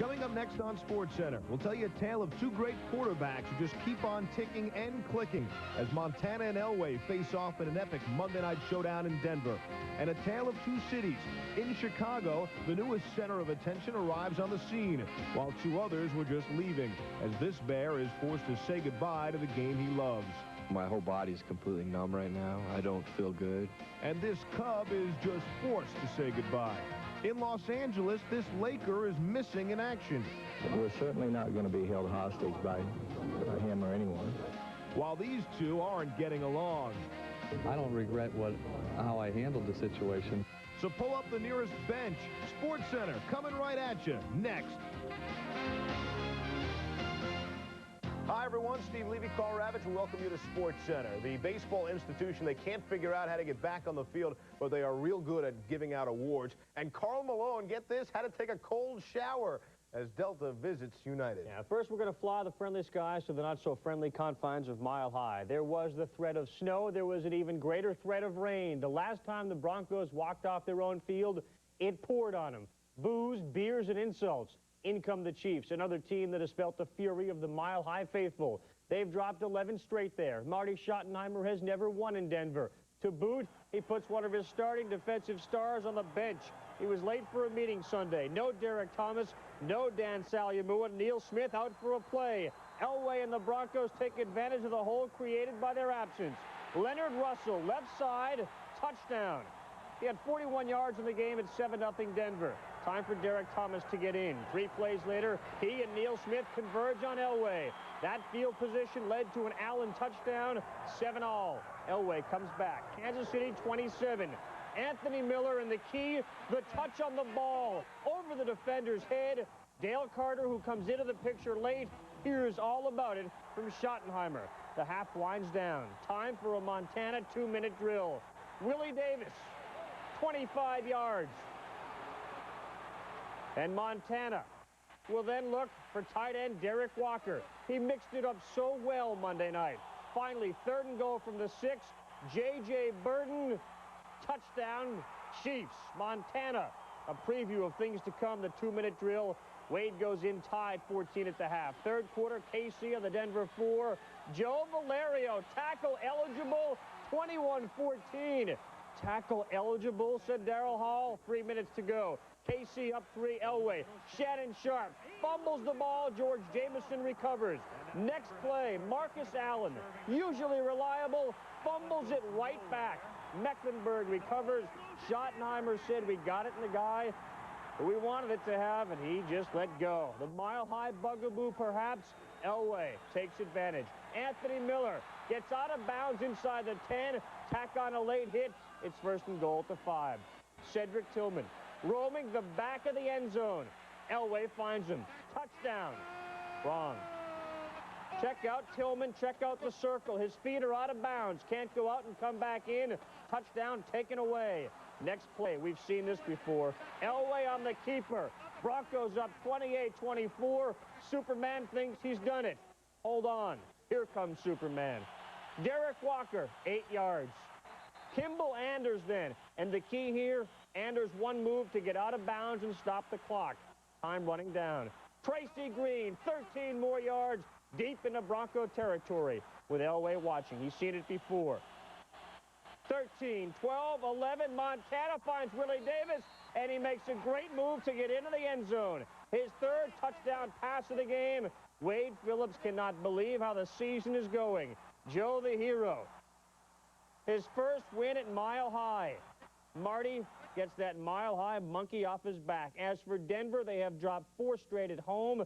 Coming up next on SportsCenter, we'll tell you a tale of two great quarterbacks who just keep on ticking and clicking as Montana and Elway face off in an epic Monday night showdown in Denver. And a tale of two cities. In Chicago, the newest center of attention arrives on the scene, while two others were just leaving, as this bear is forced to say goodbye to the game he loves. My whole body is completely numb right now. I don't feel good. And this Cub is just forced to say goodbye. In Los Angeles, this Laker is missing in action. We're certainly not going to be held hostage by him or anyone. While these two aren't getting along. I don't regret how I handled the situation. So pull up the nearest bench. SportsCenter coming right at you next. Hi, everyone. Steve Levy, Carl Ravitch, and welcome you to SportsCenter, the baseball institution. They can't figure out how to get back on the field, but they are real good at giving out awards. And Carl Malone, get this, had to take a cold shower as Delta visits United. Yeah, first we're going to fly the friendly skies to the not-so-friendly confines of Mile High. There was the threat of snow. There was an even greater threat of rain. The last time the Broncos walked off their own field, it poured on them. Booze, beers, and insults. In come the Chiefs, another team that has felt the fury of the Mile High faithful. They've dropped 11 straight there. Marty Schottenheimer has never won in Denver. To boot, he puts one of his starting defensive stars on the bench. He was late for a meeting Sunday. No Derek Thomas, no Dan Salyamua. Neil Smith out for a play. Elway and the Broncos take advantage of the hole created by their absence. Leonard Russell, left side, touchdown. He had 41 yards in the game at 7-0 Denver. Time for Derek Thomas to get in. 3 plays later, he and Neil Smith converge on Elway. That field position led to an Allen touchdown, 7-all. Elway comes back. Kansas City 27. Anthony Miller, and the key, the touch on the ball over the defender's head. Dale Carter, who comes into the picture late, hears all about it from Schottenheimer. The half winds down. Time for a Montana 2-minute drill. Willie Davis, 25 yards. And Montana will then look for tight end Derek Walker. He mixed it up so well Monday night. Finally, 3rd and goal from the 6. J.J. Burden, touchdown, Chiefs. Montana, a preview of things to come, the 2-minute drill. Wade goes in tied 14 at the half. 3rd quarter, KC on the Denver 4. Joe Valerio, tackle eligible, 21-14. Tackle eligible, said Darrell Hall. 3 minutes to go. KC up 3, Elway. Shannon Sharp fumbles the ball. George Jameson recovers. Next play, Marcus Allen, usually reliable, fumbles it right back. Mecklenburg recovers. Schottenheimer said, we got it in the guy that we wanted it to have, and he just let go. The Mile High bugaboo, perhaps. Elway takes advantage. Anthony Miller gets out of bounds inside the 10. Tack on a late hit. It's 1st and goal at the 5. Cedric Tillman roaming the back of the end zone. Elway finds him. Touchdown. Wrong. Check out Tillman. Check out the circle. His feet are out of bounds. Can't go out and come back in. Touchdown taken away. Next play. We've seen this before. Elway on the keeper. Broncos up 28-24. Superman thinks he's done it. Hold on. Here comes Superman. Derek Walker, 8 yards. Kimball Anders then. And the key here, Anders one move to get out of bounds and stop the clock. Time running down. Tracy Green, 13 more yards deep into Bronco territory with Elway watching. He's seen it before. 13, 12, 11. Montana finds Willie Davis, and he makes a great move to get into the end zone. His 3rd touchdown pass of the game. Wade Phillips cannot believe how the season is going. Joe the hero. His 1st win at Mile High. Marty gets that Mile High monkey off his back. As for Denver, they have dropped 4 straight at home,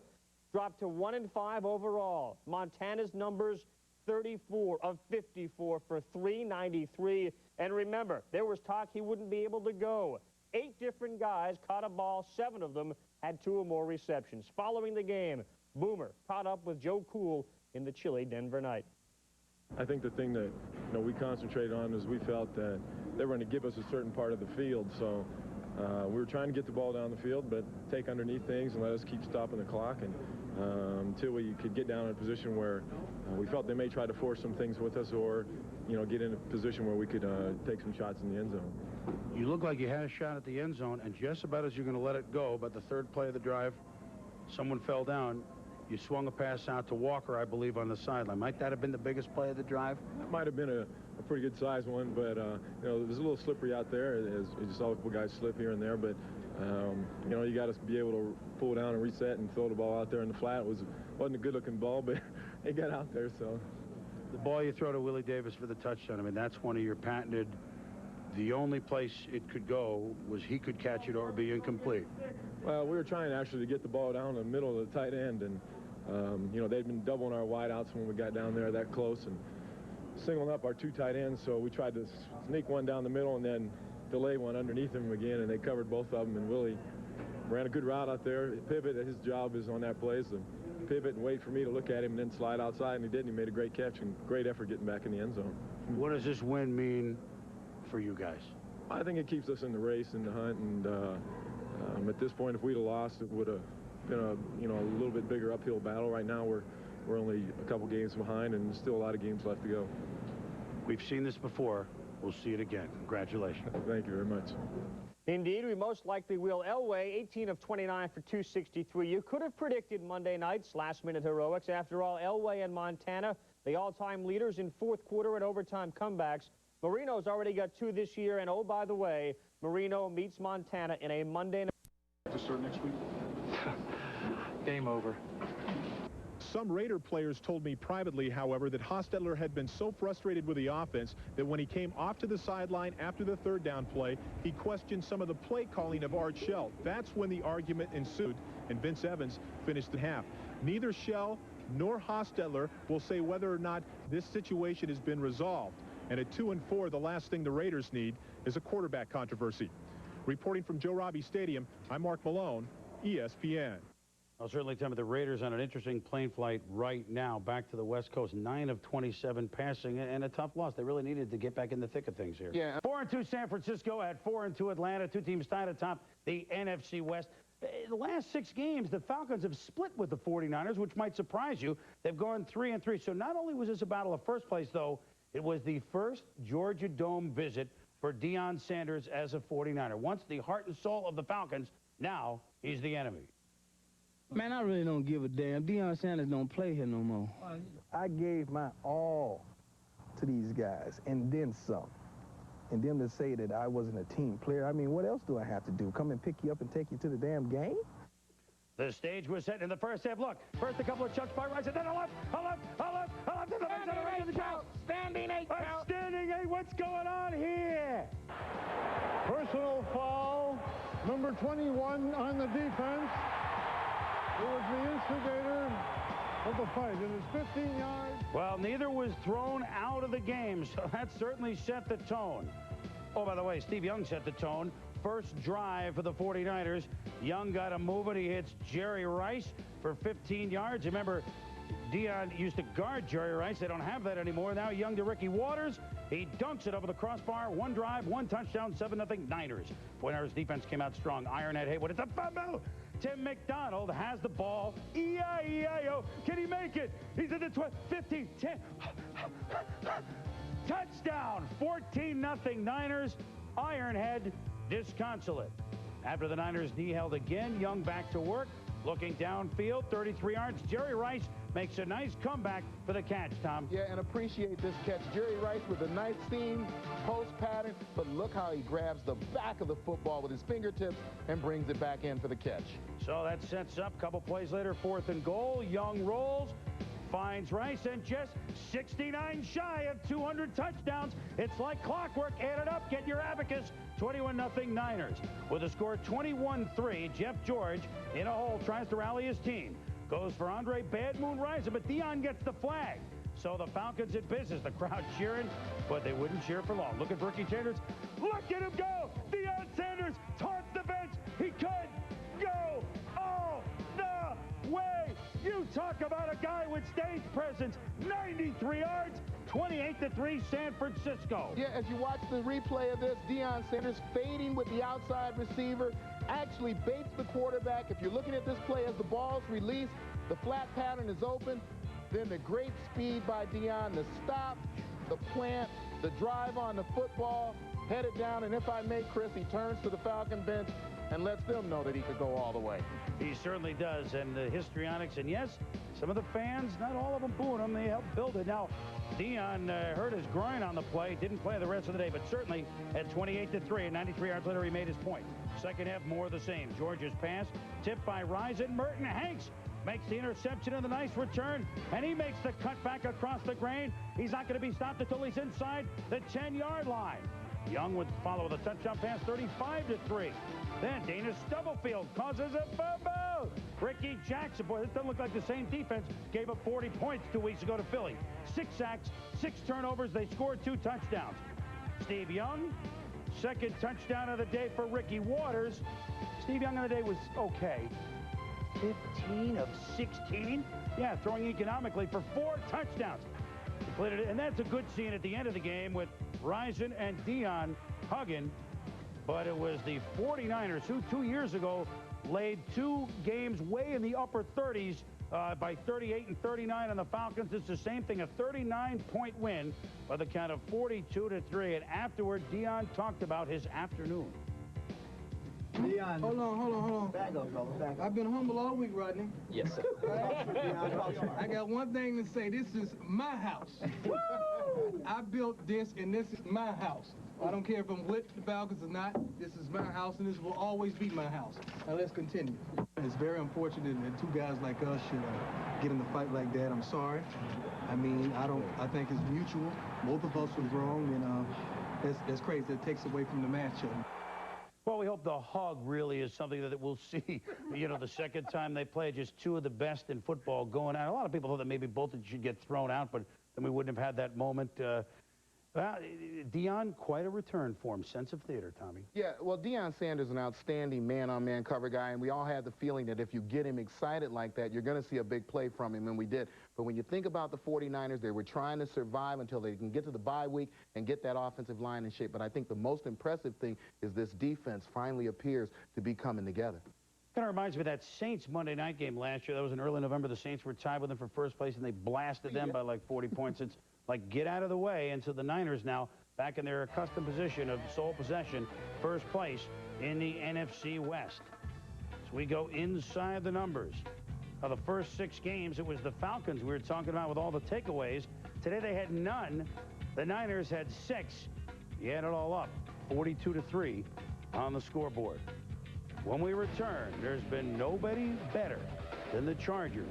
dropped to 1-5 overall. Montana's numbers, 34 of 54 for 393. And remember, there was talk he wouldn't be able to go. 8 different guys caught a ball. 7 of them had 2 or more receptions. Following the game, Boomer caught up with Joe Cool in the chilly Denver night. I think the thing that we concentrated on is we felt that they were going to give us a certain part of the field. So we were trying to get the ball down the field, but take underneath things and let us keep stopping the clock. And until we could get down in a position where we felt they may try to force some things with us, or get in a position where we could take some shots in the end zone. You look like you had a shot at the end zone, and just about as you're going to let it go, but the 3rd play of the drive, someone fell down. You swung a pass out to Walker, I believe, on the sideline. Might that have been the biggest play of the drive? That might have been a pretty good size one, but you know, it was a little slippery out there. As you saw a couple guys slip here and there, but you know, you got to be able to pull down and reset and throw the ball out there in the flat. Wasn't a good-looking ball, but it got out there. So the ball you throw to Willie Davis for the touchdown, I mean, that's one of your patented. The only place it could go was he could catch it or be incomplete. Well, we were trying actually to get the ball down in the middle of the tight end, and you know, they'd been doubling our wideouts when we got down there that close and singling up our 2 tight ends. So we tried to sneak one down the middle and then delay one underneath him again, and they covered both of them. And Willie ran a good route out there. Pivot, his job is on that play is to pivot and wait for me to look at him and then slide outside, and he did. And he made a great catch and great effort getting back in the end zone. What does this win mean for you guys? I think it keeps us in the race and the hunt, and at this point, if we'd have lost, it would have been a little bit bigger uphill battle. Right now, we're only a couple games behind, and still a lot of games left to go. We've seen this before. We'll see it again. Congratulations. Thank you very much. Indeed, we most likely will. Elway, 18 of 29 for 263. You could have predicted Monday night's last-minute heroics. After all, Elway and Montana, the all-time leaders in fourth quarter and overtime comebacks. Marino's already got 2 this year, and oh, by the way, Marino meets Montana in a Monday night. To start next week? Game over. Some Raider players told me privately, however, that Hostetler had been so frustrated with the offense that when he came off to the sideline after the 3rd down play, he questioned some of the play calling of Art Shell. That's when the argument ensued, and Vince Evans finished the half. Neither Shell nor Hostetler will say whether or not this situation has been resolved. And at 2-4, the last thing the Raiders need is a quarterback controversy. Reporting from Joe Robbie Stadium, I'm Mark Malone, ESPN. Well, certainly some of the Raiders on an interesting plane flight right now back to the West Coast. 9 of 27 passing and a tough loss. They really needed to get back in the thick of things here. Yeah. 4-2 San Francisco at 4-2 Atlanta. 2 teams tied atop the NFC West. The last 6 games, the Falcons have split with the 49ers, which might surprise you. They've gone 3-3. So not only was this a battle of first place, though, it was the first Georgia Dome visit for Deion Sanders as a 49er. Once the heart and soul of the Falcons, now he's the enemy. Man, I really don't give a damn. Deion Sanders don't play here no more. I gave my all to these guys, and then some. And them to say that I wasn't a team player, I mean, what else do I have to do? Come and pick you up and take you to the damn game? The stage was set in the first half. Look, first a couple of chucks by Rice, and then a left, to the back of the count. Standing 8 count. Standing 8, what's going on here? Personal foul, number 21 on the defense. It was the instigator of the fight. It is 15 yards. Well, neither was thrown out of the game, so that certainly set the tone. Oh, by the way, Steve Young set the tone. First drive for the 49ers. Young got him moving. He hits Jerry Rice for 15 yards. Remember, Deion used to guard Jerry Rice. They don't have that anymore. Now Young to Ricky Waters. He dunks it over the crossbar. 1 drive, 1 touchdown, 7-0 Niners. 49ers defense came out strong. Ironhead Haywood. It's a fumble. Tim McDonald has the ball. E-I-E-I-O. Can he make it? He's in the 15, 10. Touchdown. 14-0 Niners. Ironhead disconsolate. After the Niners knee held again, Young back to work. Looking downfield, 33 yards. Jerry Rice makes a nice comeback for the catch, Tom. Yeah, and appreciate this catch. Jerry Rice with a nice seam, post pattern, but look how he grabs the back of the football with his fingertips and brings it back in for the catch. So that sets up a couple plays later, 4th and goal. Young rolls, finds Rice, and just 69 shy of 200 touchdowns. It's like clockwork. Add it up, get your abacus. 21-0 Niners. With a score 21-3, Jeff George in a hole tries to rally his team. Goes for Andre Bad Moon Riser, but Deion gets the flag. So the Falcons in business. The crowd cheering, but they wouldn't cheer for long. Looking for Ricky Sanders. Look at him go! Deion Sanders taunts the bench. He could go all the way. You talk about a guy with stage presence. 93 yards. 28-3 San Francisco. Yeah, as you watch the replay of this, Deion Sanders fading with the outside receiver, actually baits the quarterback. If you're looking at this play as the ball's released, the flat pattern is open, then the great speed by Deion, the stop, the plant, the drive on the football, headed down, and if I may, Chris, he turns to the Falcon bench and lets them know that he could go all the way. He certainly does, and the histrionics, and yes, some of the fans, not all of them booing him, they helped build it. Now, Dion hurt his groin on the play, didn't play the rest of the day, but certainly at 28-3, and 93 yards later, he made his point. Second half, more of the same. Georgia's pass, tipped by Rison. Merton Hanks makes the interception and the nice return, and he makes the cut back across the grain. He's not going to be stopped until he's inside the 10-yard line. Young would follow with a touchdown pass, 35-3. Then Dana Stubblefield causes a fumble. Ricky Jackson, boy, this doesn't look like the same defense, gave up 40 points 2 weeks ago to Philly. 6 sacks, 6 turnovers. They scored 2 touchdowns. Steve Young, second touchdown of the day for Ricky Waters. Steve Young on the day was okay. 15 of 16. Yeah, throwing economically for 4 touchdowns. Completed it, and that's a good scene at the end of the game with Rison and Dion hugging. But it was the 49ers who 2 years ago laid 2 games way in the upper 30s by 38 and 39 on the Falcons. It's the same thing, a 39-point win by the count of 42-3. And afterward, Dion talked about his afternoon. Dion. Hold on. Back up, brother. Back up. I've been humble all week, Rodney. Yes, sir. I got one thing to say. This is my house. I built this, and this is my house. I don't care if I'm with the Falcons or not. This is my house, and this will always be my house. Now, let's continue. It's very unfortunate that 2 guys like us should get in a fight like that. I'm sorry. I mean, I think it's mutual. Both of us was wrong, and that's crazy. It takes away from the matchup. Well, we hope the hug really is something that we'll see, you know, the second time they play. Just 2 of the best in football going out. A lot of people thought that maybe both should get thrown out, but then we wouldn't have had that moment. Well, Dion, quite a return for him. Sense of theater, Tommy. Yeah, well, Deion Sanders is an outstanding man-on-man cover guy, and we all had the feeling that if you get him excited like that, you're going to see a big play from him, and we did. But when you think about the 49ers, they were trying to survive until they can get to the bye week and get that offensive line in shape. But I think the most impressive thing is this defense finally appears to be coming together. Kind of reminds me of that Saints Monday night game last year. That was in early November. The Saints were tied with them for first place, and they blasted them by like 40 points. It's like, get out of the way. And so the Niners now back in their accustomed position of sole possession, first place in the NFC West. So we go inside the numbers. Of the first 6 games, it was the Falcons we were talking about with all the takeaways. Today they had none. The Niners had 6. You add it all up, 42-3 on the scoreboard. When we return, there's been nobody better than the Chargers.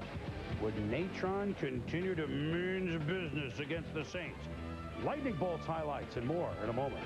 Would Natron continue to mean business against the Saints? Lightning bolts highlights and more in a moment.